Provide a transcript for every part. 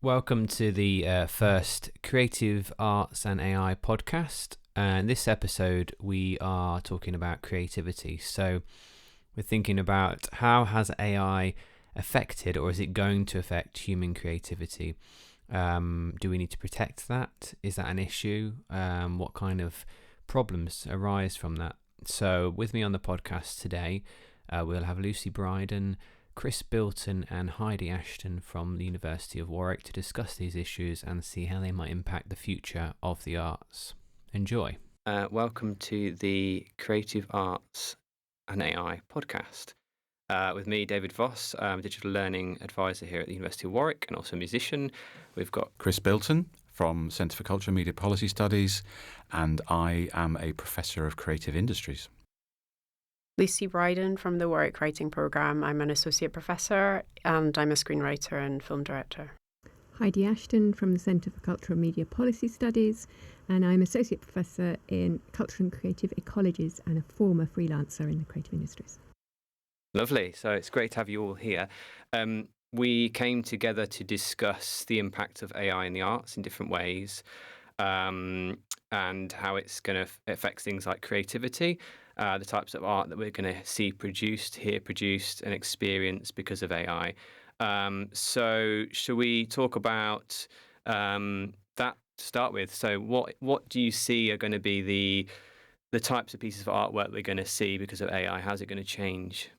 Welcome to the first Creative Arts and AI podcast. And this episode, we are talking about creativity. So we're thinking about how has AI affected, or is it going to affect human creativity? Do we need to protect that? Is that an issue? What kind of problems arise from that? So with me on the podcast today, we'll have Lucy Brydon, Chris Bilton and Heidi Ashton from the University of Warwick to discuss these issues and see how they might impact the future of the arts. Enjoy. Welcome to the Creative Arts and AI podcast. With me, David Voss, Digital Learning Advisor here at the University of Warwick and also a musician. We've got Chris Bilton from Centre for Culture and Media Policy Studies, and I am a Professor of Creative Industries. Lucy Brydon from the Warwick Writing Programme. I'm an Associate Professor and I'm a screenwriter and film director. Heidi Ashton from the Centre for Culture and Media Policy Studies, and I'm Associate Professor in Cultural and Creative Ecologies and a former freelancer in the creative industries. Lovely. So it's great to have you all here. We came together to discuss the impact of AI in the arts in different ways and how it's going to affect things like creativity. The types of art that we're going to see produced and experienced because of AI. So should we talk about that to start with? So what do you see are going to be the types of pieces of artwork we're going to see because of AI? How's it going to change?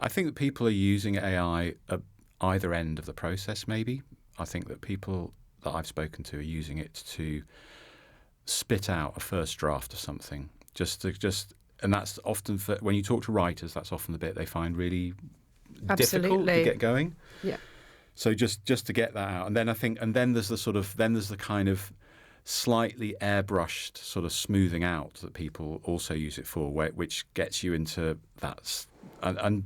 I think that people are using AI at either end of the process, maybe. I think that people that I've spoken to are using it to spit out a first draft of something. And that's often when you talk to writers, that's often the bit they find really difficult to get going. Yeah. So just to get that out, and then there's the kind of slightly airbrushed sort of smoothing out that people also use it for, which gets you into that. And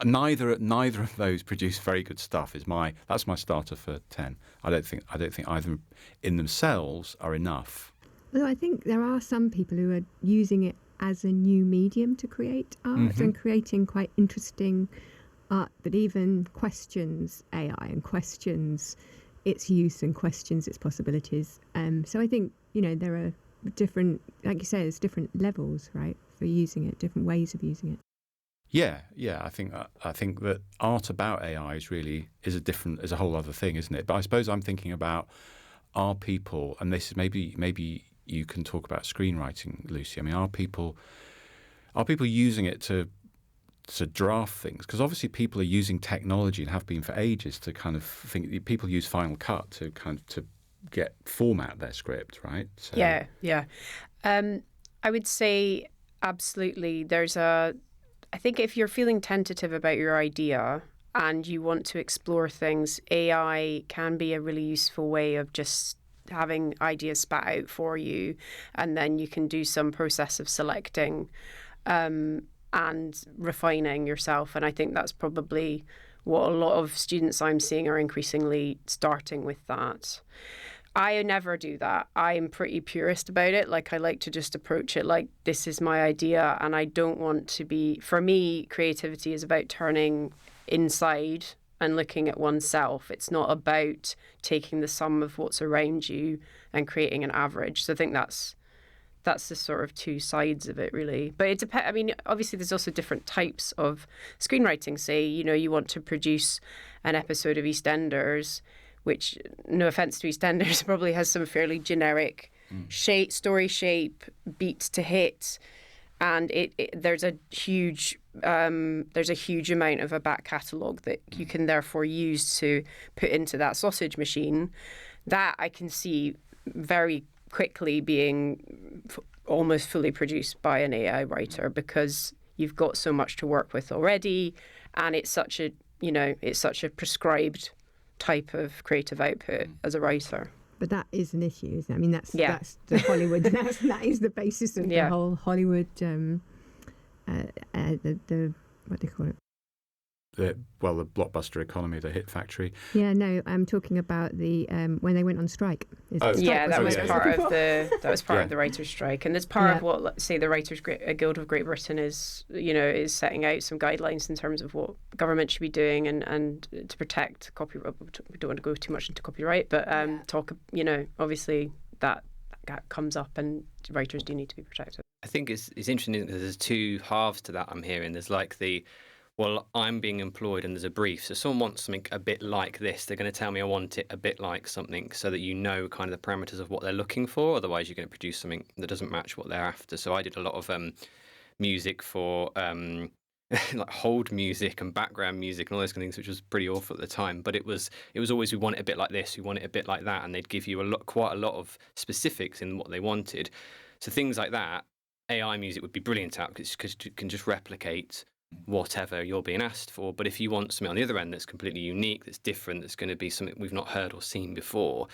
neither of those produce very good stuff. That's my starter for 10. I don't think either in themselves are enough. Although I think there are some people who are using it as a new medium to create art and creating quite interesting art that even questions AI and questions its use and questions its possibilities. So I think, there are different, like you say, there's different levels, right, for using it, different ways of using it. Yeah. I think that art about AI is a whole other thing, isn't it? But I suppose I'm thinking about, are people, and this is maybe you can talk about screenwriting, Lucy. I mean, are people using it to draft things? Because obviously people are using technology and have been for ages to kind of think. People use Final Cut to get format their script, right? So. Yeah. I would say absolutely. I think if you're feeling tentative about your idea and you want to explore things, AI can be a really useful way of just having ideas spat out for you, and then you can do some process of selecting and refining yourself. And I think that's probably what a lot of students I'm seeing are increasingly starting with that. I never do that. I'm pretty purist about it. Like, I like to just approach it like this is my idea, and I don't want to be. For me, creativity is about turning inside and looking at oneself. It's not about taking the sum of what's around you and creating an average. So I think that's the sort of two sides of it, really. But it depends. I mean, obviously, there's also different types of screenwriting. Say, you want to produce an episode of EastEnders, which, no offense to EastEnders, probably has some fairly generic story shape, beats to hit, and there's a huge amount of a back catalogue that you can therefore use to put into that sausage machine. That I can see very quickly being almost fully produced by an AI writer, because you've got so much to work with already, and it's such a prescribed type of creative output as a writer. But that is an issue, isn't it? I mean, that's the Hollywood. that is the basis of the whole Hollywood. The what do you call it? the blockbuster economy, the hit factory. Yeah, no, I'm talking about the when they went on strike. That was part of Yeah. the writers' strike, and it's part of Yeah. what, let's say, the Writers' Guild of Great Britain is setting out some guidelines in terms of what government should be doing and to protect copyright. We don't want to go too much into copyright, but obviously that comes up, and writers do need to be protected. I think it's interesting because there's two halves to that I'm hearing. There's like I'm being employed and there's a brief. So someone wants something a bit like this. They're going to tell me I want it a bit like something so that you know kind of the parameters of what they're looking for. Otherwise, you're going to produce something that doesn't match what they're after. So I did a lot of music for like hold music and background music and all those kind of things, which was pretty awful at the time. But it was always, we want it a bit like this, we want it a bit like that. And they'd give you quite a lot of specifics in what they wanted. So things like that, AI music would be brilliant at because it can just replicate whatever you're being asked for. But if you want something on the other end that's completely unique, that's different, that's going to be something we've not heard or seen before,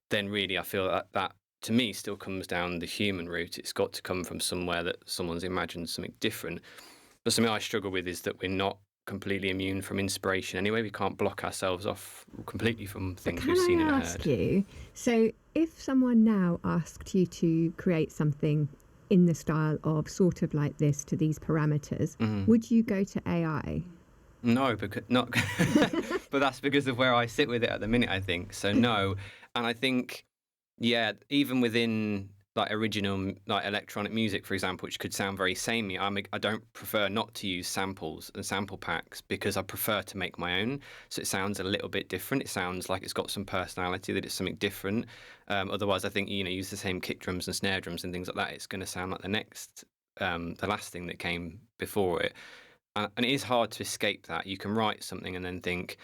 then really I feel that to me still comes down the human route. It's got to come from somewhere that someone's imagined something different. But something I struggle with is that we're not completely immune from inspiration anyway. We can't block ourselves off completely from things we've seen and heard. Can I ask you, so if someone now asked you to create something in the style of sort of like this to these parameters, would you go to AI? No, because not. But that's because of where I sit with it at the minute, I think. So no, and I think, yeah, even within like original like electronic music, for example, which could sound very samey, I don't prefer not to use samples and sample packs because I prefer to make my own. So it sounds a little bit different. It sounds like it's got some personality, that it's something different. Otherwise, I think use the same kick drums and snare drums and things like that. It's going to sound like the last thing that came before it. And it is hard to escape that. You can write something and then think,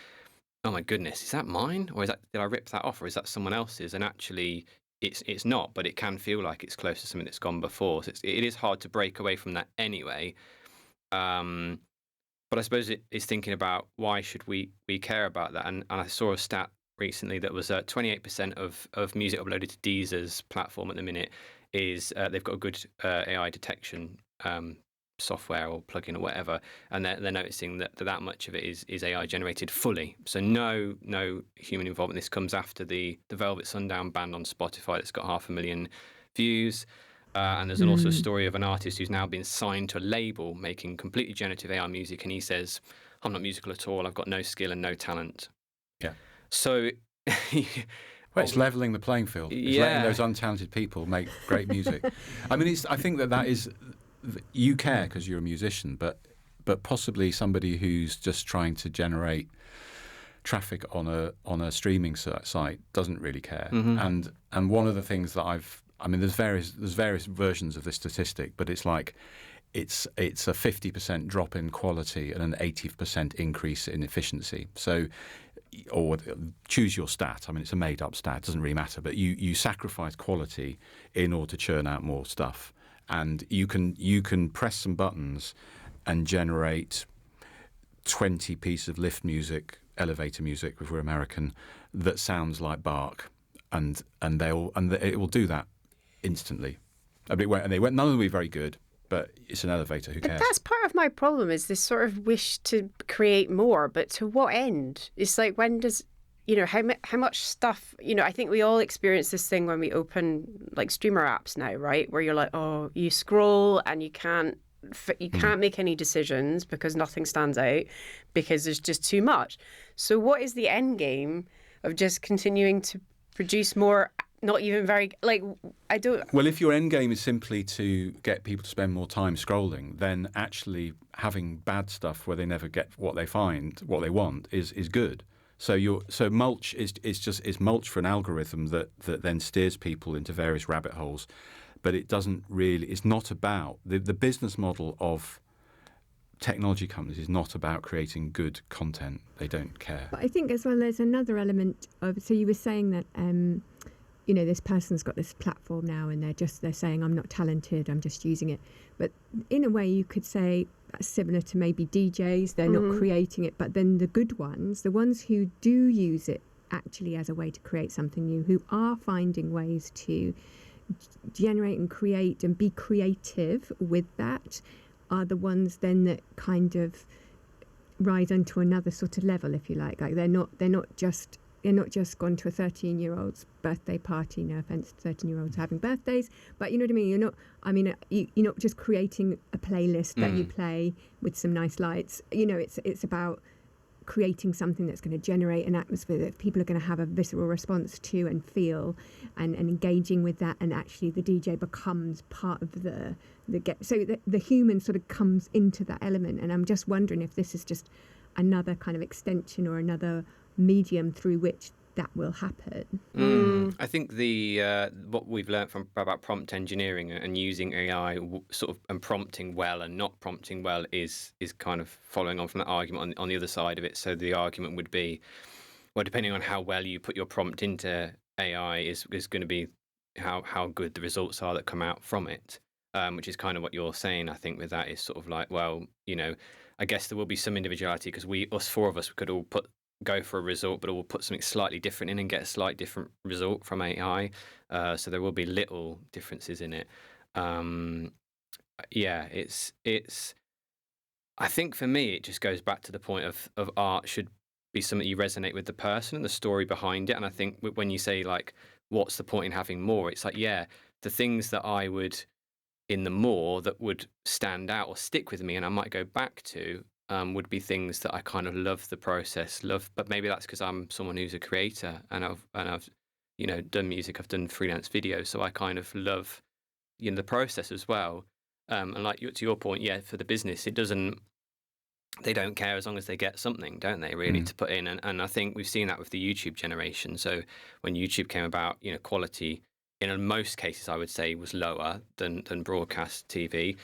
oh my goodness, is that mine? Or did I rip that off? Or is that someone else's? And actually, it's not, but it can feel like it's close to something that's gone before. So it is hard to break away from that anyway. But I suppose it is thinking about why should we care about that? And I saw a stat recently that was 28% of music uploaded to Deezer's platform at the minute is they've got a good AI detection software or plugin or whatever, and they're noticing that much of it is AI generated fully. So no human involvement. This comes after the Velvet Sundown band on Spotify that's got 500,000 views. And there's also a story of an artist who's now been signed to a label making completely generative AI music, and he says, I'm not musical at all, I've got no skill and no talent. Yeah. So Well, it's levelling the playing field. It's letting those untalented people make great music. I mean, I think that is, you care because you're a musician, but possibly somebody who's just trying to generate traffic on a streaming site doesn't really care. And one of the things that there's various versions of this statistic, but it's like it's a 50% drop in quality and an 80% increase in efficiency. So, or choose your stat. I mean, it's a made-up stat. It doesn't really matter. But you sacrifice quality in order to churn out more stuff. And you can press some buttons and generate 20 pieces of lift music, elevator music, if we're American, that sounds like Bach, and it will do that instantly. None of them will be very good, but it's an elevator. Who cares? But that's part of my problem, is this sort of wish to create more, but to what end? It's like, when does, how much stuff, I think we all experience this thing when we open like streamer apps now, right? Where you're like, oh, you scroll and you can't make any decisions because nothing stands out because there's just too much. So what is the end game of just continuing to produce more? Not even very, I don't... Well, if your end game is simply to get people to spend more time scrolling, then actually having bad stuff where they never get what they want is good. So mulch is mulch for an algorithm that then steers people into various rabbit holes, but it doesn't really. It's not about the business model of technology companies is not about creating good content. They don't care. But I think as well there's another element of. So you were saying that this person's got this platform now and they're saying, I'm not talented, I'm just using it. But in a way you could say that's similar to maybe DJs, they're not creating it, but then the good ones, the ones who do use it actually as a way to create something new, who are finding ways to generate and create and be creative with that, are the ones then that kind of rise onto another sort of level, if you like. Like they're not just gone to a 13-year-old's birthday party. No offense to 13-year-olds having birthdays, but you know what I mean. You're not just creating a playlist that you play with some nice lights. It's about creating something that's going to generate an atmosphere that people are going to have a visceral response to and feel, and engaging with that. And actually, the DJ becomes part of the human sort of comes into that element. And I'm just wondering if this is just another kind of extension or another medium through which that will happen. I think what we've learned about prompt engineering and using AI and prompting well and not prompting well is kind of following on from that argument on the other side of it. So the argument would be, well, depending on how well you put your prompt into AI is going to be how good the results are that come out from it, which is kind of what you're saying. I think with that is sort of like, well, I guess there will be some individuality because us four of us we could all go for a result, but we'll put something slightly different in and get a slightly different result from AI. So there will be little differences in it. It's. I think for me, it just goes back to the point of art should be something you resonate with the person and the story behind it. And I think when you say like, what's the point in having more? It's like, yeah, the things that I would in the more that would stand out or stick with me, and I might go back to. Would be things that I kind of love the process, but maybe that's because I'm someone who's a creator and I've done music, I've done freelance videos, so I kind of love the process as well. And like to your point, yeah, for the business, they don't care as long as they get something, don't they? Really to put in, and I think we've seen that with the YouTube generation. So when YouTube came about, quality in most cases I would say was lower than broadcast TV.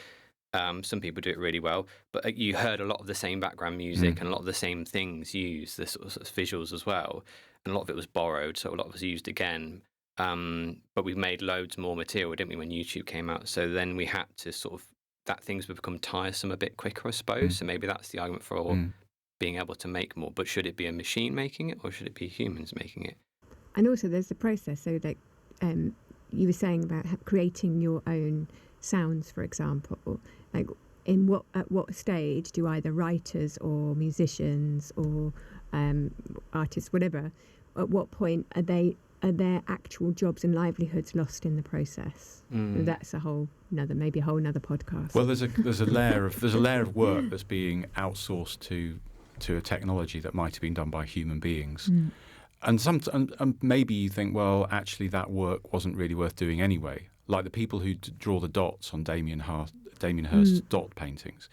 Some people do it really well, but you heard a lot of the same background music and a lot of the same things used, the sort of visuals as well, and a lot of it was borrowed, so a lot was used again. But we've made loads more material, didn't we, when YouTube came out? So then we had to that things would become tiresome a bit quicker, I suppose. So maybe that's the argument for being able to make more. But should it be a machine making it, or should it be humans making it? And also, there's the process. So that you were saying about creating your own sounds, for example, like at what stage do either writers or musicians or artists, whatever, at what point are their actual jobs and livelihoods lost in the process? That's a whole nother podcast. Well, there's a layer of work that's being outsourced to a technology that might have been done by human beings. And maybe you think, well, actually that work wasn't really worth doing anyway. Like the people who draw the dots on Damien Hirst's dot paintings.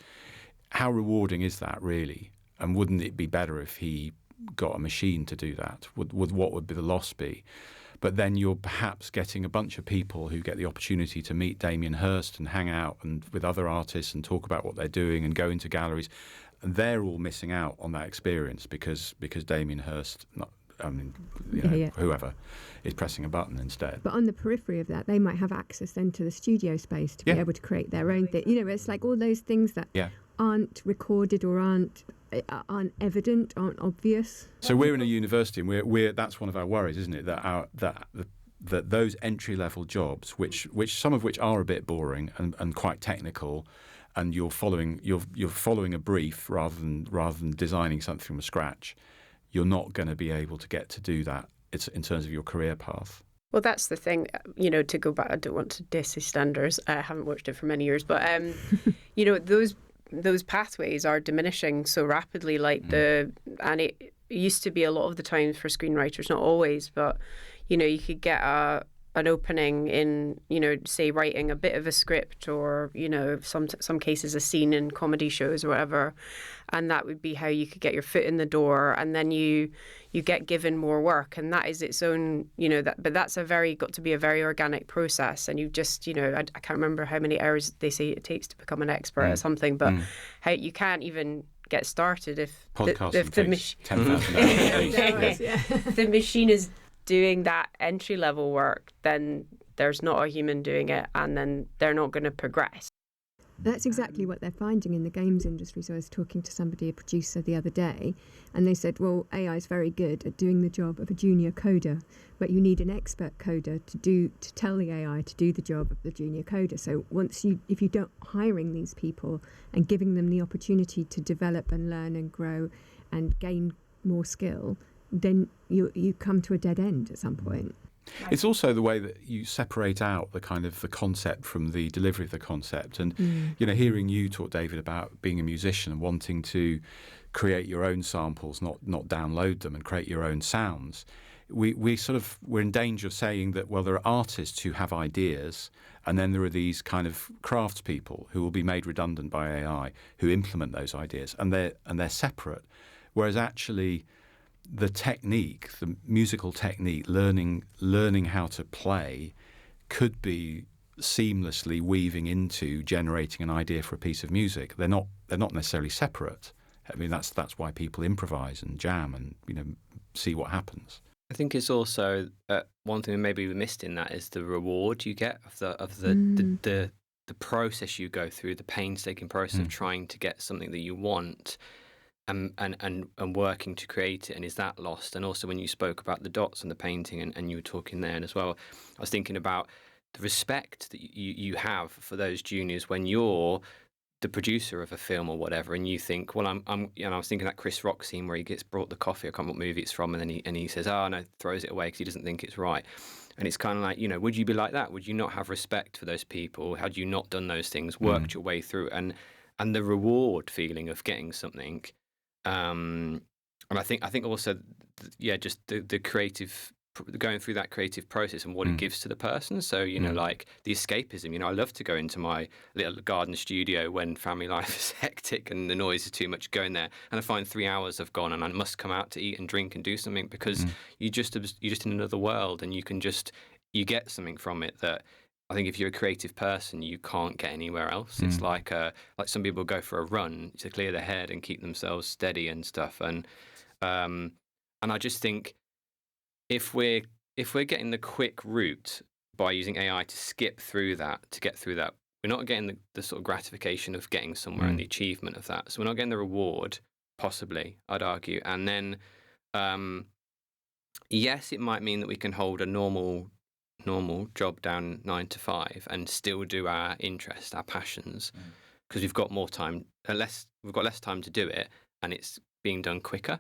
How rewarding is that really? And wouldn't it be better if he got a machine to do that? What would the loss be? But then you're perhaps getting a bunch of people who get the opportunity to meet Damien Hirst and hang out and with other artists and talk about what they're doing and go into galleries. And they're all missing out on that experience because Damien Hirst, whoever, is pressing a button instead. But on the periphery of that, they might have access then to the studio space to be able to create their own thing. It's like all those things that aren't recorded or aren't evident, aren't obvious. So we're in a university, and that's one of our worries, isn't it? That those entry level jobs, which some of which are a bit boring and quite technical, and you're following a brief rather than designing something from scratch. You're not going to be able to get to do that. It's in terms of your career path. Well, that's the thing, to go back, I don't want to diss EastEnders. I haven't watched it for many years, but, those pathways are diminishing so rapidly, and it used to be a lot of the times for screenwriters, not always, but, you could get an opening in, say writing a bit of a script or, some cases a scene in comedy shows or whatever. And that would be how you could get your foot in the door, and then you get given more work, and that is its own, but that's got to be a very organic process. And you just, I can't remember how many hours they say it takes to become an expert at something, but how you can't even get started if the machine 10,000 hours. If the machine is doing that entry level work, then there's not a human doing it, and then they're not going to progress. That's exactly what they're finding in the games industry. So I was talking to somebody, a producer, the other day, and they said, well, AI is very good at doing the job of a junior coder, but you need an expert coder to tell the AI to do the job of the junior coder. So if you don't hiring these people and giving them the opportunity to develop and learn and grow and gain more skill, then you come to a dead end at some point. It's also the way that you separate out the kind of the concept from the delivery of the concept. And, hearing you talk, David, about being a musician and wanting to create your own samples, not download them, and create your own sounds, we're in danger of saying that, well, there are artists who have ideas, and then there are these kind of craftspeople who will be made redundant by AI, who implement those ideas, and they're separate. Whereas actually, the technique, the musical technique, learning how to play, could be seamlessly weaving into generating an idea for a piece of music. They're not necessarily separate. I mean, that's why people improvise and jam and see what happens. I think it's also one thing maybe we missed in that is the reward you get of the process you go through, the painstaking process of trying to get something that you want. And working to create it, and is that lost? And also when you spoke about the dots and the painting, and you were talking there as well, I was thinking about the respect that you have for those juniors when you're the producer of a film or whatever, and you think, well, I was thinking that Chris Rock scene where he gets brought the coffee, I can't remember what movie it's from, and then he says, oh no, throws it away because he doesn't think it's right. And it's kind of like, would you be like that? Would you not have respect for those people? Had you not done those things, worked your way through, and the reward feeling of getting something. And I think also, just the creative, going through that creative process and what it gives to the person. So, like the escapism, I love to go into my little garden studio when family life is hectic and the noise is too much, go in there and I find 3 hours have gone and I must come out to eat and drink and do something because you're just in another world, and you get something from it that I think if you're a creative person, you can't get anywhere else. It's like some people go for a run to clear their head and keep themselves steady and stuff. And I just think if we're getting the quick route by using AI to skip through that, to get through that, we're not getting the sort of gratification of getting somewhere and the achievement of that. So we're not getting the reward, possibly, I'd argue. And then, yes, it might mean that we can hold a normal job down 9 to 5 and still do our interests, our passions, because we've got more time, we've got less time to do it, and it's being done quicker.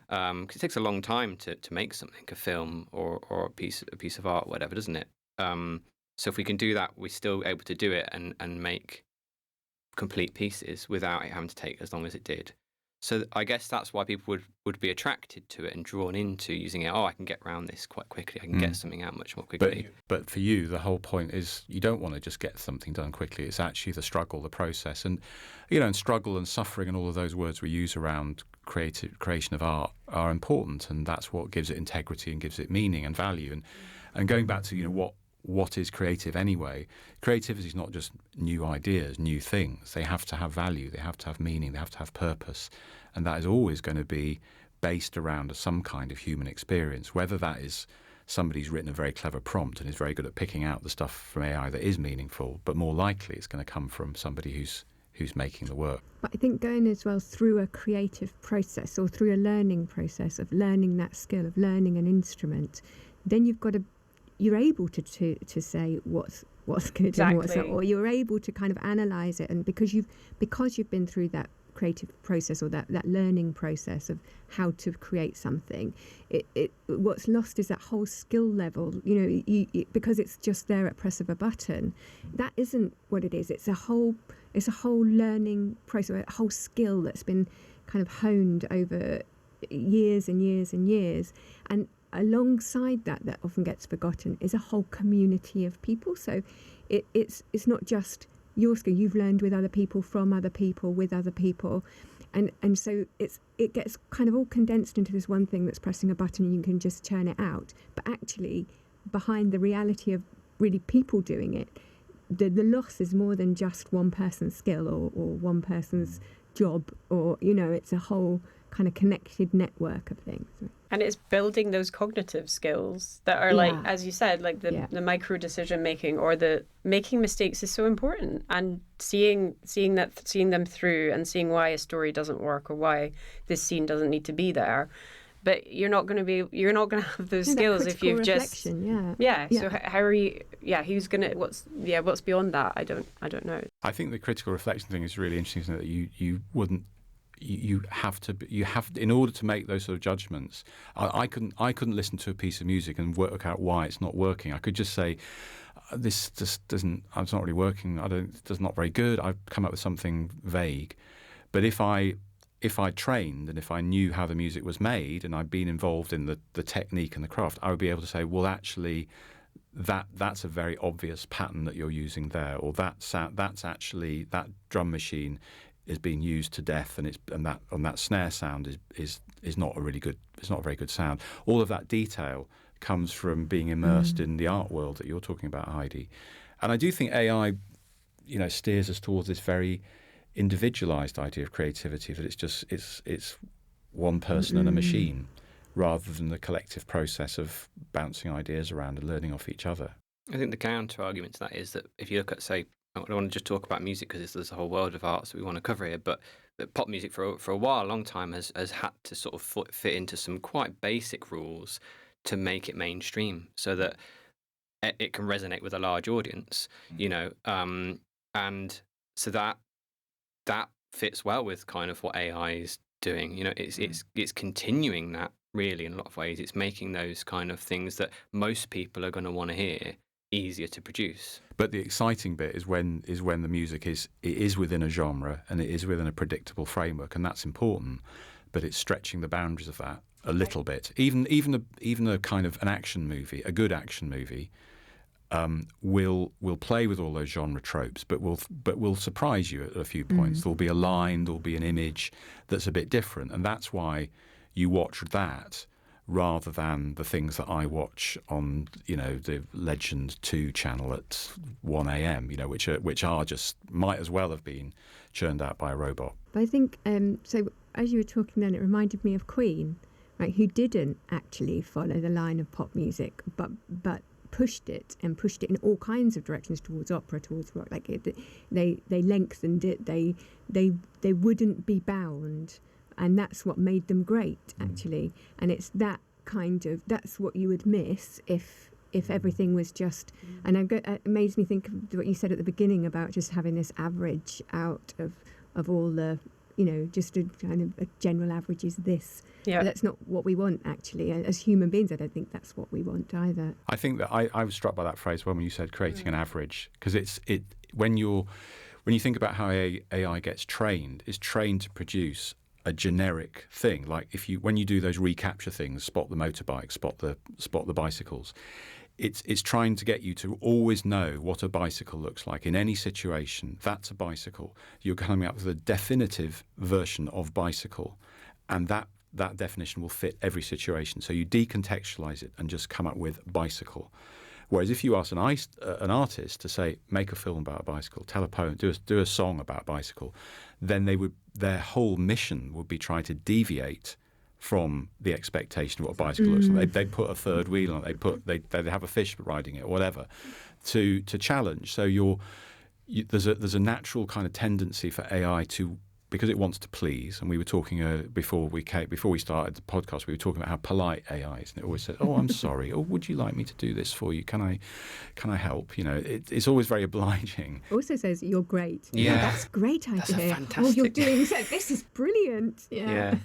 Because it takes a long time to make something, a film or a piece of art, whatever, doesn't it? So if we can do that, we're still able to do it and make complete pieces without it having to take as long as it did. So I guess that's why people would be attracted to it and drawn into using it. Oh, I can get around this quite quickly. I can get something out much more quickly. But for you, the whole point is you don't want to just get something done quickly. It's actually the struggle, the process. And, and struggle and suffering and all of those words we use around creation of art are important. And that's what gives it integrity and gives it meaning and value. And going back to, what is creative anyway? Creativity is not just new ideas, new things. They have to have value, they have to have meaning, they have to have purpose. And that is always going to be based around some kind of human experience, whether that is somebody's written a very clever prompt and is very good at picking out the stuff from AI that is meaningful, but more likely it's going to come from somebody who's making the work. But I think going as well through a creative process or through a learning process of learning that skill, of learning an instrument, then you're able to say what's good and what's not, or you're able to kind of analyze it, and because you've been through that creative process or that learning process of how to create something, what's lost is that whole skill level, because it's just there at press of a button. That isn't what it is. It's a whole learning process, a whole skill that's been kind of honed over years and years and years. And alongside that often gets forgotten is a whole community of people. So it's not just your skill. You've learned with other people, from other people, with other people, and so it gets kind of all condensed into this one thing that's pressing a button and you can just churn it out. But actually, behind the reality of really people doing it, the loss is more than just one person's skill or one person's job, or it's a whole kind of connected network of things. And it's building those cognitive skills that are like, as you said, like the micro decision making, or the making mistakes is so important, and seeing them through and seeing why a story doesn't work or why this scene doesn't need to be there. But you're not going to have those skills if you've just So how are you? Yeah, who's gonna? What's beyond that? I don't know. I think the critical reflection thing is really interesting, isn't it? That you have to in order to make those sort of judgments. I couldn't listen to a piece of music and work out why it's not working. I could just say this just doesn't. It's not really working. It's not very good. I've come up with something vague. But if I trained and if I knew how the music was made and I'd been involved in the technique and the craft, I would be able to say, well, actually, that's a very obvious pattern that you're using there, or that's actually that drum machine is being used to death, and that snare sound is not a very good sound. All of that detail comes from being immersed in the art world that you're talking about, Heidi. And I do think AI, steers us towards this very individualized idea of creativity, that it's one person and a machine, rather than the collective process of bouncing ideas around and learning off each other. I think the counter argument to that is that if you look at, say, I don't want to just talk about music because there's a whole world of arts that we want to cover here, but pop music for a long time has had to sort of fit into some quite basic rules to make it mainstream, so that it can resonate with a large audience, and so that fits well with kind of what AI is doing. It's continuing that, really, in a lot of ways. It's making those kind of things that most people are going to want to hear easier to produce. But the exciting bit is when the music is within a genre and it is within a predictable framework, and that's important. But it's stretching the boundaries of that a little bit. Even a kind of an action movie, a good action movie, will play with all those genre tropes, but will surprise you at a few points. There'll be a line, there'll be an image that's a bit different, and that's why you watch that rather than the things that I watch on the Legend 2 channel at 1 a.m. Which are just might as well have been churned out by a robot. But I think so. As you were talking, then it reminded me of Queen, right? Who didn't actually follow the line of pop music, but pushed it in all kinds of directions, towards opera, towards rock. Like they lengthened it. They wouldn't be bound, and that's what made them great, actually. And it's that that's what you would miss if everything was just. And it makes me think of what you said at the beginning about just having this average out of all the. Just a kind of a general average is this. Yeah. But that's not what we want, actually. As human beings, I don't think that's what we want either. I think that I was struck by that phrase when you said creating an average, because when you think about how AI gets trained, it's trained to produce a generic thing. Like when you do those recapture things, spot the motorbikes, spot the bicycles. It's trying to get you to always know what a bicycle looks like in any situation. That's a bicycle. You're coming up with a definitive version of bicycle, and that definition will fit every situation. So you decontextualize it and just come up with bicycle. Whereas if you ask an artist to say, make a film about a bicycle, tell a poem, do a song about a bicycle, then their whole mission would be trying to deviate from the expectation of what a bicycle looks like. They put a third wheel on it. They have a fish riding it or whatever to challenge. So there's a natural kind of tendency for AI to, because it wants to please. And we were talking before we started the podcast, we were talking about how polite AI is, and it always said, "Oh, I'm sorry," or "Would you like me to do this for you? Can I help?" It's always very obliging. Also says, "You're great." Yeah, that's great idea. That's a fantastic. Oh, you're doing so. This is brilliant. Yeah.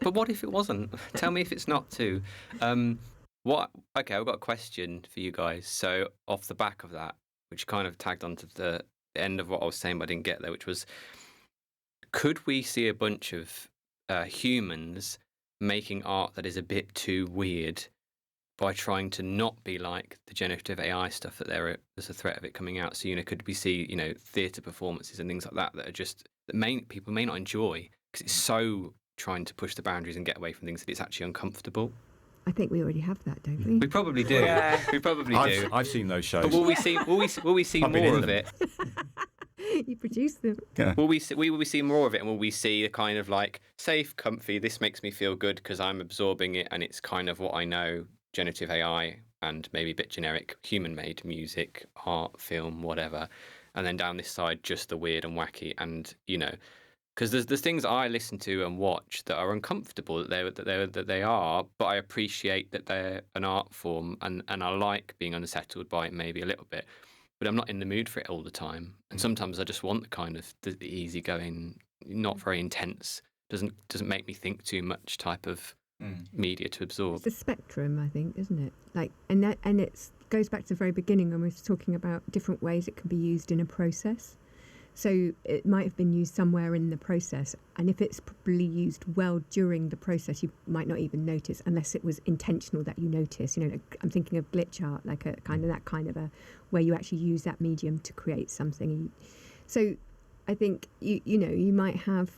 But what if it wasn't? Tell me if it's not too. Okay, I've got a question for you guys. So off the back of that, which kind of tagged onto the end of what I was saying, but I didn't get there, which was, could we see a bunch of humans making art that is a bit too weird by trying to not be like the generative AI stuff that there's a threat of it coming out? So, could we see, theatre performances and things like that are just, people may not enjoy because it's so trying to push the boundaries and get away from things that it's actually uncomfortable? I think we already have that, don't we? We probably do. Yeah. We probably do. I've seen those shows. But will we see more of it? You produce them. Yeah. Will we see more of it, and will we see a kind of like safe, comfy, this makes me feel good because I'm absorbing it and it's kind of what I know, generative AI and maybe a bit generic human-made music, art, film, whatever, and then down this side just the weird and wacky, and because there's things I listen to and watch that are uncomfortable that they are, but I appreciate that they're an art form, and I like being unsettled by it maybe a little bit, but I'm not in the mood for it all the time. And sometimes I just want the kind of the easygoing, not very intense, doesn't make me think too much type of media to absorb. It's a spectrum, I think, isn't it? Like, and it goes back to the very beginning when we were talking about different ways it can be used in a process. So it might have been used somewhere in the process, and if it's probably used well during the process, you might not even notice unless it was intentional that you notice. I'm thinking of glitch art, like a kind of a where you actually use that medium to create something. So I think you might have,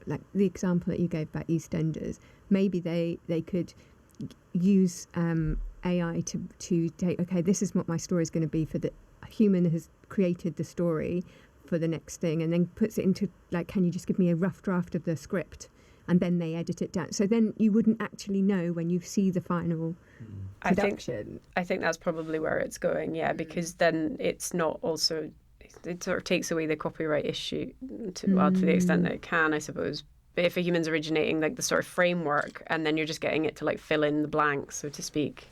like the example that you gave about EastEnders. Maybe they could use AI to take, okay, this is what my story is going to be for the human has created the story for the next thing, and then puts it into, like, can you just give me a rough draft of the script, and then they edit it down, so then you wouldn't actually know when you see the final production. I think that's probably where it's going, yeah, because then it's not also, it sort of takes away the copyright issue to the extent that it can, I suppose. But if a human's originating like the sort of framework, and then you're just getting it to like fill in the blanks, so to speak,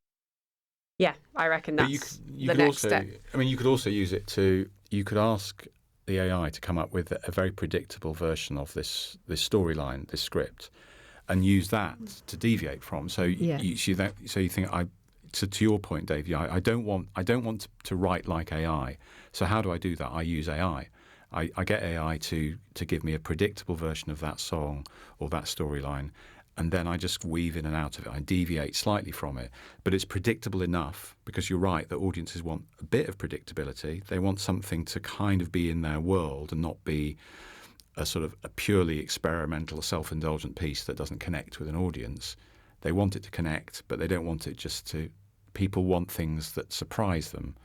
yeah, I reckon that's the next step. I mean, you could also use it to, you could ask the AI to come up with a very predictable version of this storyline, this script, and use that to deviate from. So you think, to your point, Dave, I don't want to write like AI. So how do I do that? I use AI. I get AI to give me a predictable version of that song or that storyline, and then I just weave in and out of it. I deviate slightly from it, but it's predictable enough, because you're right that audiences want a bit of predictability. They want something to kind of be in their world and not be a sort of a purely experimental, self-indulgent piece that doesn't connect with an audience. They want it to connect, but they don't want it just to... People want things that surprise them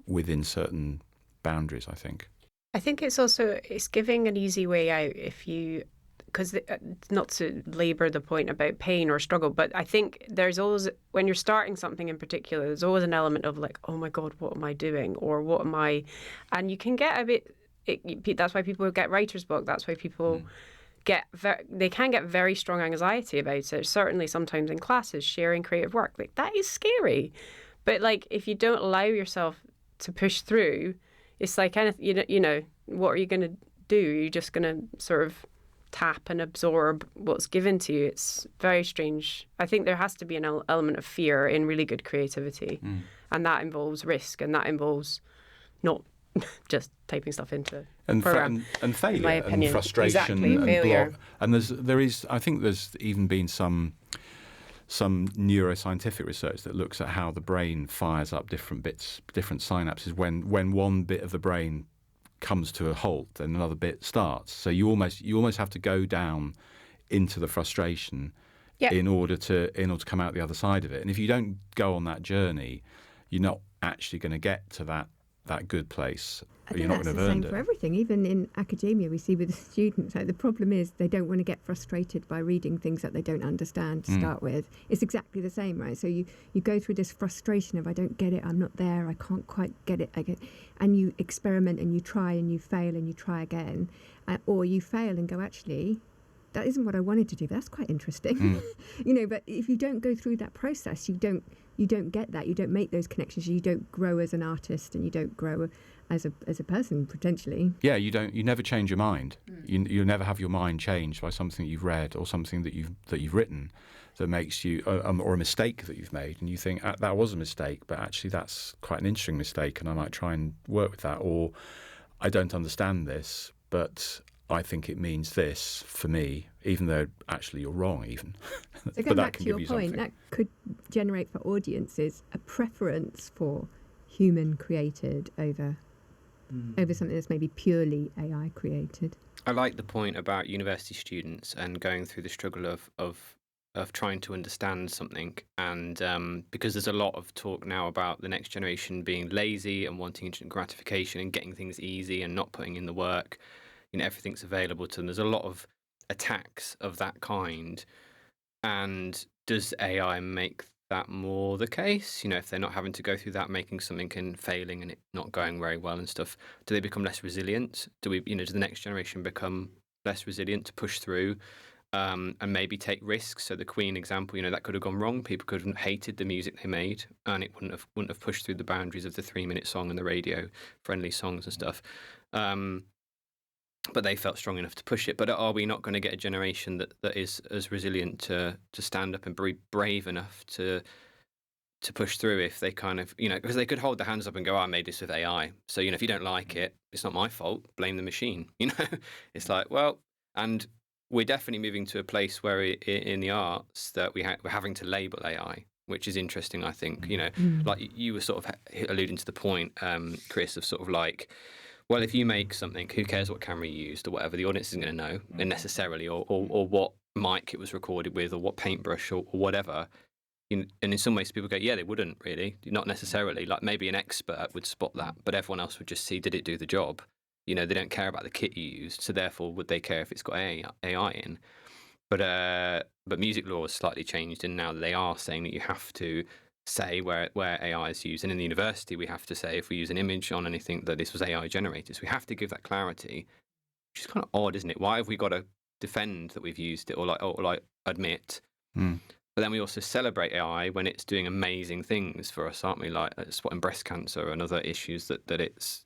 within certain boundaries, I think. I think it's giving an easy way out if you, because not to labour the point about pain or struggle, but I think there's always, when you're starting something in particular, there's always an element of like, oh my God, what am I doing? Or what am I, and you can get a bit, that's why people get writer's block. That's why people they can get very strong anxiety about it. Certainly sometimes in classes, sharing creative work, like that is scary. But like, if you don't allow yourself to push through, it's like anything, what are you going to do? You're just going to sort of tap and absorb what's given to you. It's very strange. I think there has to be an element of fear in really good creativity, and that involves risk, and that involves not just typing stuff into and program. And failure, in my opinion. and frustration, exactly, and failure. block. And I think there's even been some neuroscientific research that looks at how the brain fires up different synapses when one bit of the brain comes to a halt and another bit starts. So you almost have to go down into the frustration in order to come out the other side of it. And if you don't go on that journey, you're not actually going to get to that good place. I think you're not that's going to the have earned same for it. everything. Even in academia, we see with the students, like, the problem is they don't want to get frustrated by reading things that they don't understand to start with. It's exactly the same, right? So you go through this frustration of, I don't get it, I'm not there, I can't quite get it, and you experiment and you try and you fail and you try again, or you fail and go, actually, that isn't what I wanted to do, but that's quite interesting. But if you don't go through that process, you don't get that, you don't make those connections, you don't grow as an artist, and you don't grow as a person, potentially. Yeah, you never change your mind. You never have your mind changed by something you've read or something that you've written that makes you, or a mistake that you've made, and you think, that was a mistake, but actually that's quite an interesting mistake, and I might try and work with that. Or, I don't understand this, but I think it means this for me, even though actually you're wrong, even. So going back to your point, that could generate for audiences a preference for human created over something that's maybe purely AI created. I like the point about university students and going through the struggle of trying to understand something, and because there's a lot of talk now about the next generation being lazy and wanting instant gratification and getting things easy and not putting in the work. everything's available to them. There's a lot of attacks of that kind. And does AI make that more the case? If they're not having to go through that, making something and failing and it not going very well and stuff, do they become less resilient? Do the next generation become less resilient to push through and maybe take risks? So the Queen example, that could have gone wrong. People could have hated the music they made, and it wouldn't have pushed through the boundaries of the 3-minute song and the radio friendly songs and stuff. But they felt strong enough to push it. But are we not going to get a generation that is as resilient to stand up and be brave enough to push through if they kind of, because they could hold their hands up and go, I made this with AI. So, if you don't like it, it's not my fault. Blame the machine. It's like, well, and we're definitely moving to a place where in the arts that we're having to label AI, which is interesting, I think. Like you were sort of alluding to the point, Chris, of sort of like, well, if you make something, who cares what camera you used or whatever? The audience isn't going to know necessarily, or what mic it was recorded with, or what paintbrush or whatever. And in some ways, people go, yeah, they wouldn't really, not necessarily. Like maybe an expert would spot that, but everyone else would just see, did it do the job? They don't care about the kit you used, so therefore, would they care if it's got AI in? But music law has slightly changed, and now they are saying that you have to say where AI is used. And in the university, we have to say if we use an image on anything that this was AI generated. So we have to give that clarity, which is kind of odd, isn't it? Why have we got to defend that we've used it or like admit? But then we also celebrate AI when it's doing amazing things for us, aren't we? Like spotting breast cancer and other issues that it's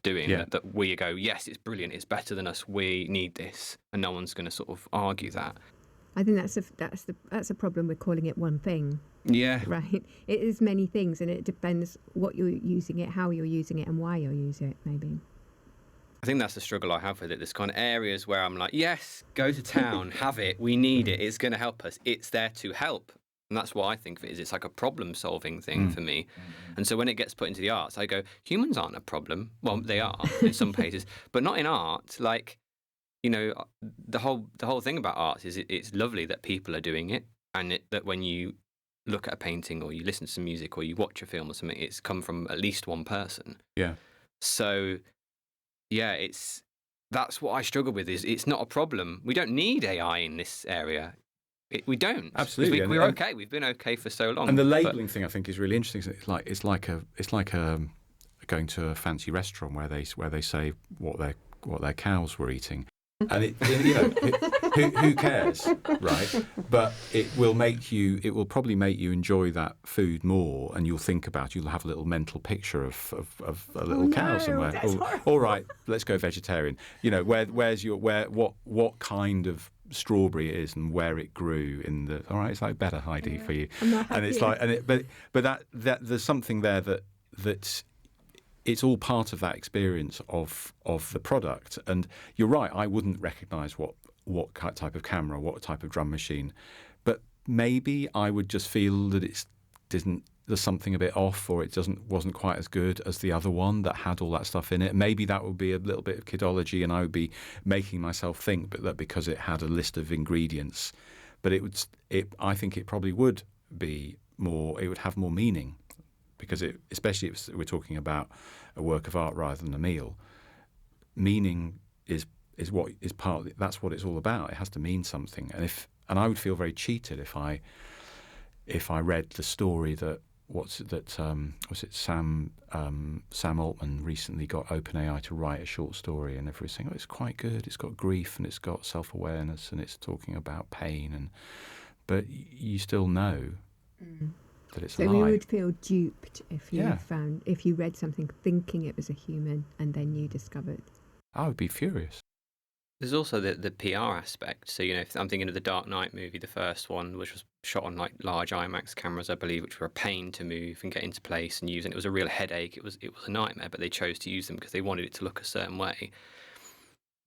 doing. Yeah. That we go, yes, it's brilliant, it's better than us. We need this, and no one's going to sort of argue that. I think that's a problem with calling it one thing. Yeah. Right. It is many things, and it depends what you're using it, how you're using it, and why you're using it, maybe. I think that's the struggle I have with it. There's kind of areas where I'm like, yes, go to town, have it, we need it, it's going to help us, it's there to help. And that's what I think of it is. It's like a problem-solving thing for me. And so when it gets put into the arts, I go, humans aren't a problem. Well, they are in some cases, but not in art. Like, the whole thing about art is it's lovely that people are doing it, and that when you look at a painting or you listen to some music or you watch a film or something, it's come from at least one person. Yeah. So, yeah, that's what I struggle with. Is it's not a problem. We don't need AI in this area. We don't. Absolutely. We're okay. We've been okay for so long. And the labelling thing, I think, is really interesting. It's like going to a fancy restaurant where they say what their cows were eating. And who cares, right? But it will probably make you enjoy that food more, and you'll think about, you'll have a little mental picture of a little cow somewhere. All right, let's go vegetarian. What kind of strawberry it is and where it grew in the. All right, it's like better, Heidi, for you. And it's like, but that there's something there that. It's all part of that experience of the product. And you're right, I wouldn't recognise what type of camera, what type of drum machine. But maybe I would just feel that there's something a bit off, or it wasn't quite as good as the other one that had all that stuff in it. Maybe that would be a little bit of kidology, and I would be making myself think that because it had a list of ingredients. But I think it probably would be more, it would have more meaning. Because especially if we're talking about a work of art rather than a meal, meaning is what is part. That's what it's all about. It has to mean something. And I would feel very cheated if I read the story that Sam Altman recently got OpenAI to write a short story, and everyone's saying, oh, it's quite good. It's got grief and it's got self-awareness and it's talking about pain, but you still know. That it's so a lie. you would feel duped if you read something thinking it was a human and then you discovered. I would be furious. There's also the PR aspect. So, if I'm thinking of the Dark Knight movie, the first one, which was shot on like large IMAX cameras, I believe, which were a pain to move and get into place and use, and it was a real headache. It was a nightmare, but they chose to use them because they wanted it to look a certain way.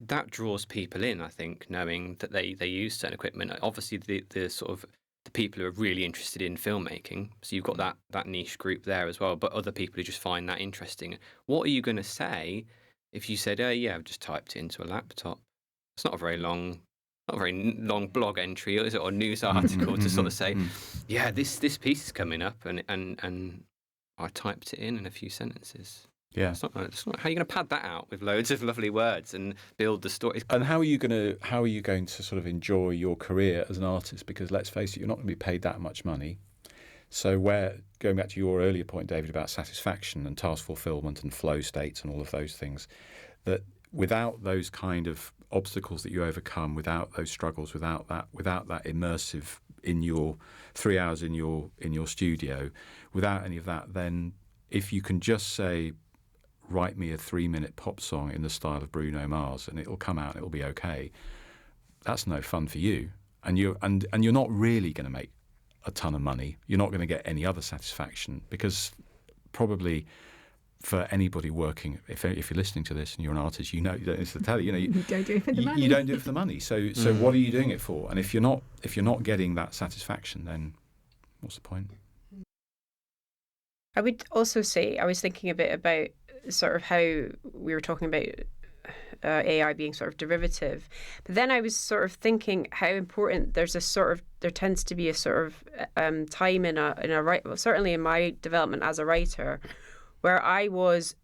That draws people in, I think, knowing that they use certain equipment. Obviously, the sort of the people who are really interested in filmmaking. So you've got that niche group there as well, but other people who just find that interesting. What are you going to say if you said, oh, yeah, I've just typed it into a laptop? It's not a very long blog entry, is it, or news article to sort of say, yeah, this piece is coming up, and I typed it in a few sentences. Yeah. It's not how are you going to pad that out with loads of lovely words and build the story? And how are you going to sort of enjoy your career as an artist? Because let's face it, you're not going to be paid that much money. So going back to your earlier point, David, about satisfaction and task fulfillment and flow states and all of those things, that without those kind of obstacles that you overcome, without those struggles, without that immersive in your 3 hours in your studio, without any of that, then if you can just say, write me a 3-minute pop song in the style of Bruno Mars and it'll come out and it'll be okay, that's no fun for you. And you're not really going to make a ton of money. You're not going to get any other satisfaction, because probably for anybody working, if you're listening to this and you're an artist, you don't need to tell you, you don't do it for the money. You don't do it for the money. So what are you doing it for? And if you're not getting that satisfaction, then what's the point? I would also say, I was thinking a bit about sort of how we were talking about AI being sort of derivative, but then I was sort of thinking how important there tends to be a sort of time in a certainly in my development as a writer, where I was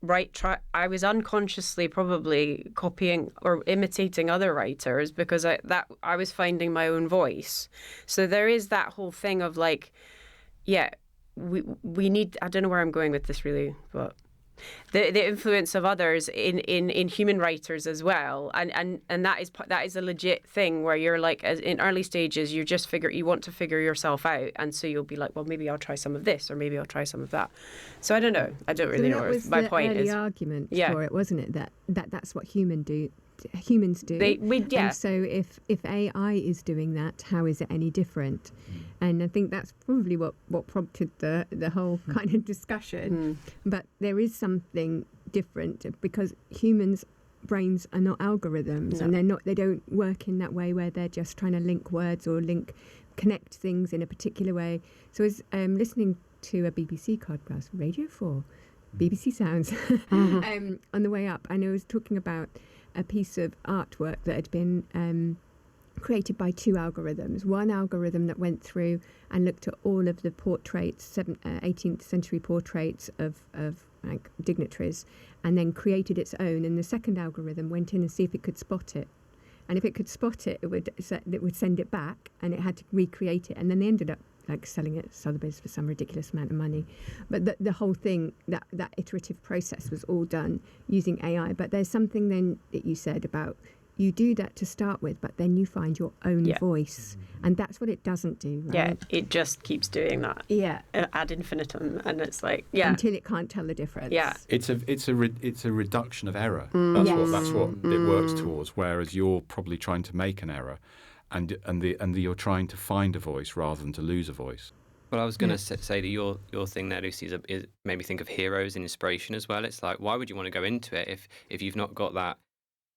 unconsciously probably copying or imitating other writers because I was finding my own voice. So there is that whole thing of like, yeah, we need, I don't know where I'm going with this really, but the influence of others in human writers as well, and that is a legit thing where you're like, as in early stages, you want to figure yourself out, and so you'll be like, well, maybe I'll try some of this or maybe I'll try some of that. So I don't know. I don't really know. That was my the point early is argument for it, wasn't it? That's what humans do. And so if AI is doing that, how is it any different? And I think that's probably what prompted the whole kind of discussion. But there is something different, because humans' brains are not algorithms, and they don't work in that way where they're just trying to link words or connect things in a particular way. So I was listening to a BBC podcast, Radio 4, BBC Sounds, on the way up, and I was talking about a piece of artwork that had been created by two algorithms. One algorithm that went through and looked at all of the portraits, 18th century portraits of like dignitaries, and then created its own. And the second algorithm went in and see if it could spot it. And if it could spot it, it would send it back, and it had to recreate it. And then they ended up like selling it at Sotheby's for some ridiculous amount of money. But the whole thing, that iterative process was all done using AI. But there's something then that you said about, you do that to start with, but then you find your own voice. And that's what it doesn't do, right? Yeah, it just keeps doing that. Yeah. Ad infinitum. And it's like, until it can't tell the difference. Yeah. It's a reduction of error. That's what it works towards, whereas you're probably trying to make an error. And you're trying to find a voice rather than to lose a voice. Well, I was going to say that your thing there, Lucy, is made me think of heroes and inspiration as well. It's like, why would you want to go into it if you've not got that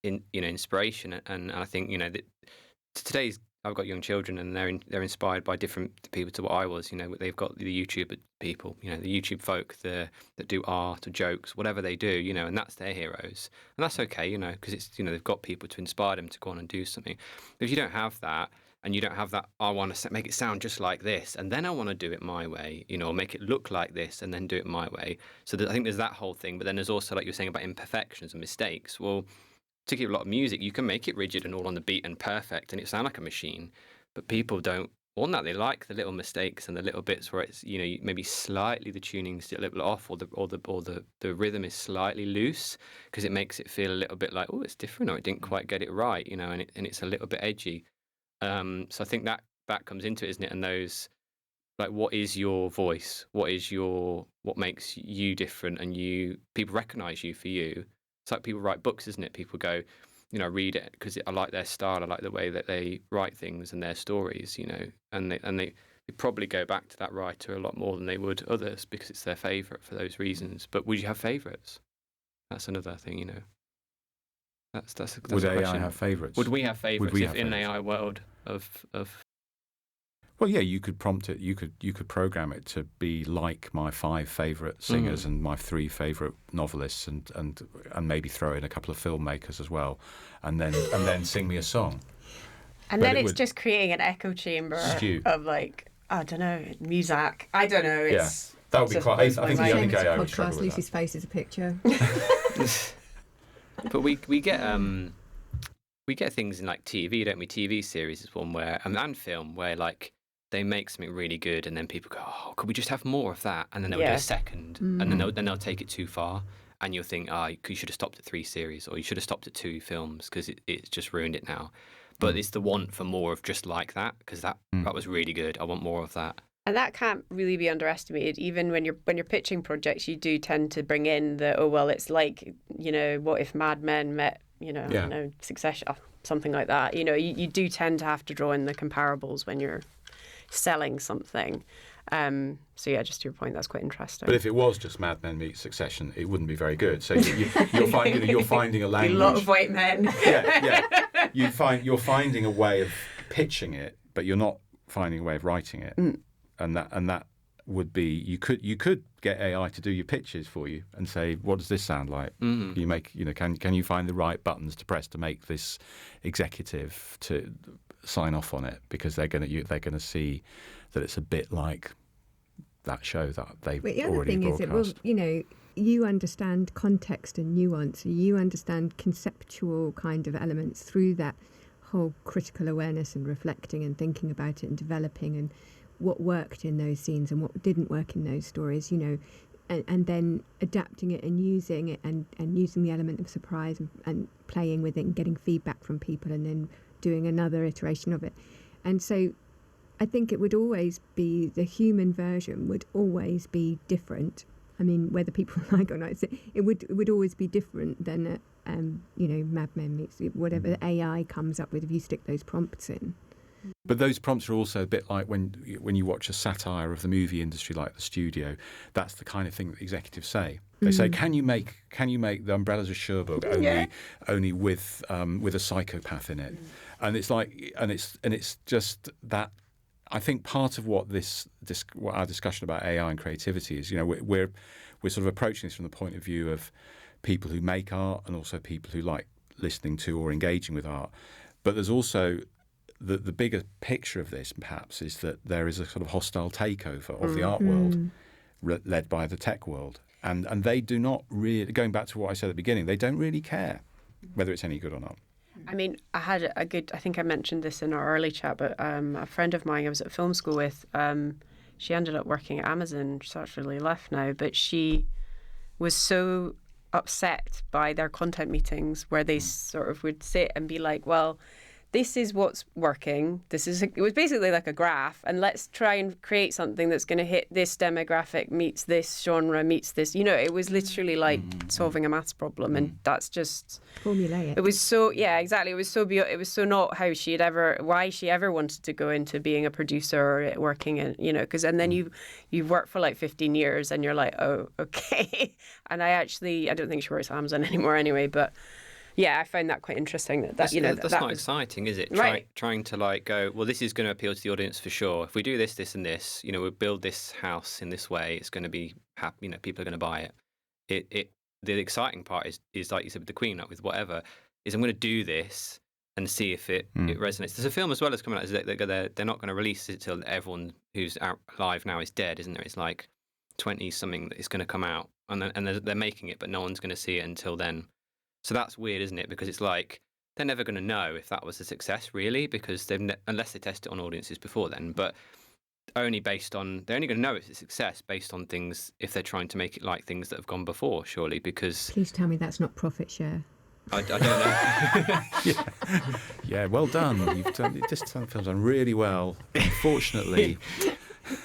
inspiration? And I think today's, I've got young children, and they're inspired by different people to what I was. They've got the YouTube people, the YouTube folk that do art or jokes, whatever they do, and that's their heroes, and that's okay, because it's they've got people to inspire them to go on and do something. But if you don't have that, and you don't have that, I want to make it sound just like this, and then I want to do it my way, or make it look like this, and then do it my way. So I think there's that whole thing. But then there's also, like you were saying, about imperfections and mistakes. Well, particularly a lot of music, you can make it rigid and all on the beat and perfect, and it sound like a machine. But people don't want that. They like the little mistakes and the little bits where it's maybe slightly the tuning's a little bit off, or the rhythm is slightly loose, because it makes it feel a little bit like, oh, it's different, or it didn't quite get it right, and it's a little bit edgy. So I think that comes into it, isn't it? And those, like, what is your voice? What makes you different? And people recognise you for you. It's like people write books, isn't it? People go, read it because I like their style. I like the way that they write things and their stories, and they probably go back to that writer a lot more than they would others because it's their favourite for those reasons. But would you have favourites? That's another thing, That's would a AI question. have favourites? Would we have favourites Would we have in an favourites? AI world of? Well, yeah, you could prompt it. You could program it to be like my 5 favourite singers and my 3 favourite novelists, and maybe throw in a couple of filmmakers as well, and then sing me a song. And then it's just creating an echo chamber of, like, I don't know, music. I don't know. That would be Just quite. blows I my think mind. I think Same as AI a would struggle podcast. with that. Lucy's face is a picture. But we get things in like TV, don't we? TV series is one where and film where like they make something really good, and then people go, "Oh, could we just have more of that?" And then they'll do Yeah. a second, and then they'll take it too far, and you'll think, "Ah, you should have stopped at 3 series, or you should have stopped at 2 films because it's just ruined it now." But it's the want for more of just like that, because that was really good. I want more of that. And that can't really be underestimated. Even when you're pitching projects, you do tend to bring in it's like, what if Mad Men met, Succession, something like that. You do tend to have to draw in the comparables when you're selling something. So yeah, just to your point, that's quite interesting. But if it was just Mad Men meets Succession, it wouldn't be very good. So you're finding a language. A lot of white men. Yeah. You're finding a way of pitching it, but you're not finding a way of writing it. And that would be you could get AI to do your pitches for you and say, what does this sound like? You make can you find the right buttons to press to make this executive to sign off on it, because they're going to see that it's a bit like that show that they've But the other already thing broadcast. is, you understand context and nuance. You understand conceptual kind of elements through that whole critical awareness and reflecting and thinking about it and developing and what worked in those scenes and what didn't work in those stories, and then adapting it and using it and using the element of surprise and playing with it and getting feedback from people and then doing another iteration of it. And so I think it would always be, the human version would always be different. I mean, whether people like it or not, it would always be different than Mad Men meets whatever the AI comes up with if you stick those prompts in. But those prompts are also a bit like when you watch a satire of the movie industry, like The Studio. That's the kind of thing that executives say. They say, "Can you make The Umbrellas of Cherbourg only with a psychopath in it?" And it's like, and it's just that. I think part of what what our discussion about AI and creativity is, we're sort of approaching this from the point of view of people who make art and also people who like listening to or engaging with art. But there's also the bigger picture of this, perhaps, is that there is a sort of hostile takeover of the art world led by the tech world. And they do not really, going back to what I said at the beginning, they don't really care whether it's any good or not. I mean, I think I mentioned this in our early chat, but a friend of mine I was at film school with, she ended up working at Amazon. She's actually left now, but she was so upset by their content meetings where they sort of would sit and be like, well, this is what's working. It was basically like a graph, and let's try and create something that's going to hit this demographic meets this genre meets this. It was literally like solving a maths problem, and that's just formulaic. It was so exactly. It was so it was so not why she ever wanted to go into being a producer or working in because and then you've worked for like 15 years and you're like, oh, okay. And I don't think she works at Amazon anymore anyway, but. Yeah, I found that quite interesting. That's not exciting, is it? Right. Trying to like go, well, this is going to appeal to the audience for sure. If we do this, this, and this, we build this house in this way, it's going to be happy. People are going to buy it. The exciting part is like you said with the Queen, like with whatever, is I'm going to do this and see if it resonates. There's a film as well that's coming out. They're not going to release it till everyone who's out alive now is dead, isn't there? It's like 20 something that is going to come out, and they're making it, but no one's going to see it until then. So that's weird, isn't it? Because it's like they're never going to know if that was a success, really, because unless they test it on audiences before then. But they're only going to know it's a success based on things if they're trying to make it like things that have gone before, surely. Because please tell me that's not profit share. I don't know. Yeah, well done. This film's done really well. Unfortunately,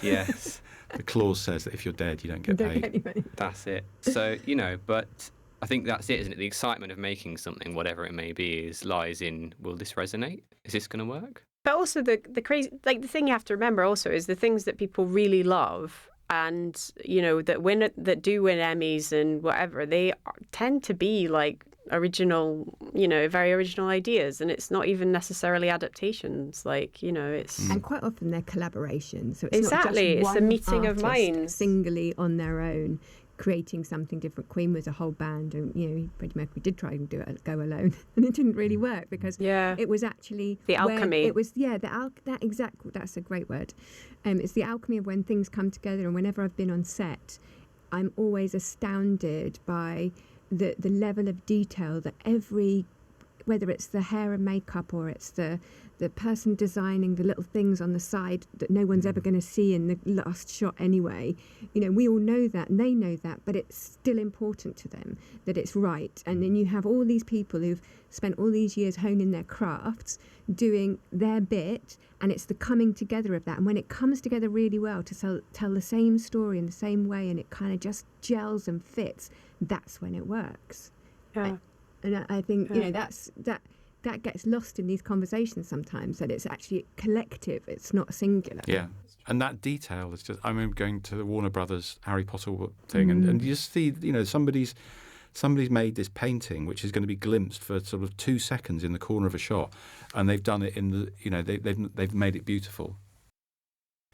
yes, the clause says that if you're dead, you don't get paid. That's it. So but. I think that's it, isn't it? The excitement of making something, whatever it may be, lies in, will this resonate? Is this going to work? But also the crazy, like the thing you have to remember also is the things that people really love and, that do win Emmys and whatever, they tend to be like original, very original ideas. And it's not even necessarily adaptations. Like, it's... And quite often they're collaborations. So it's exactly. not just it's one a meeting of artist minds. singly on their own creating something different. Queen was a whole band, and Freddie Mercury did try and do it, Go Alone, and it didn't really work because it was actually the alchemy. It was that's a great word. It's the alchemy of when things come together. And whenever I've been on set, I'm always astounded by the level of detail that whether it's the hair and makeup or it's the person designing the little things on the side that no one's ever going to see in the last shot anyway. We all know that and they know that, but it's still important to them that it's right. And then you have all these people who've spent all these years honing their crafts, doing their bit, and it's the coming together of that. And when it comes together really well to tell the same story in the same way, and it kind of just gels and fits, that's when it works. Yeah. And I think that gets lost in these conversations sometimes, that it's actually collective, it's not singular. Yeah, and that detail is just, I remember going to the Warner Brothers Harry Potter thing, and you just see, somebody's made this painting which is going to be glimpsed for sort of 2 seconds in the corner of a shot, and they've done it in the, they've made it beautiful.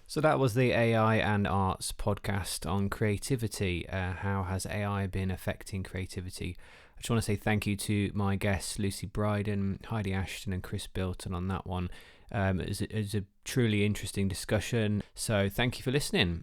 So that was the AI and Arts podcast on creativity. How has AI been affecting creativity? I just want to say thank you to my guests, Lucy Brydon, Heidi Ashton and Chris Bilton on that one. It was a truly interesting discussion. So thank you for listening.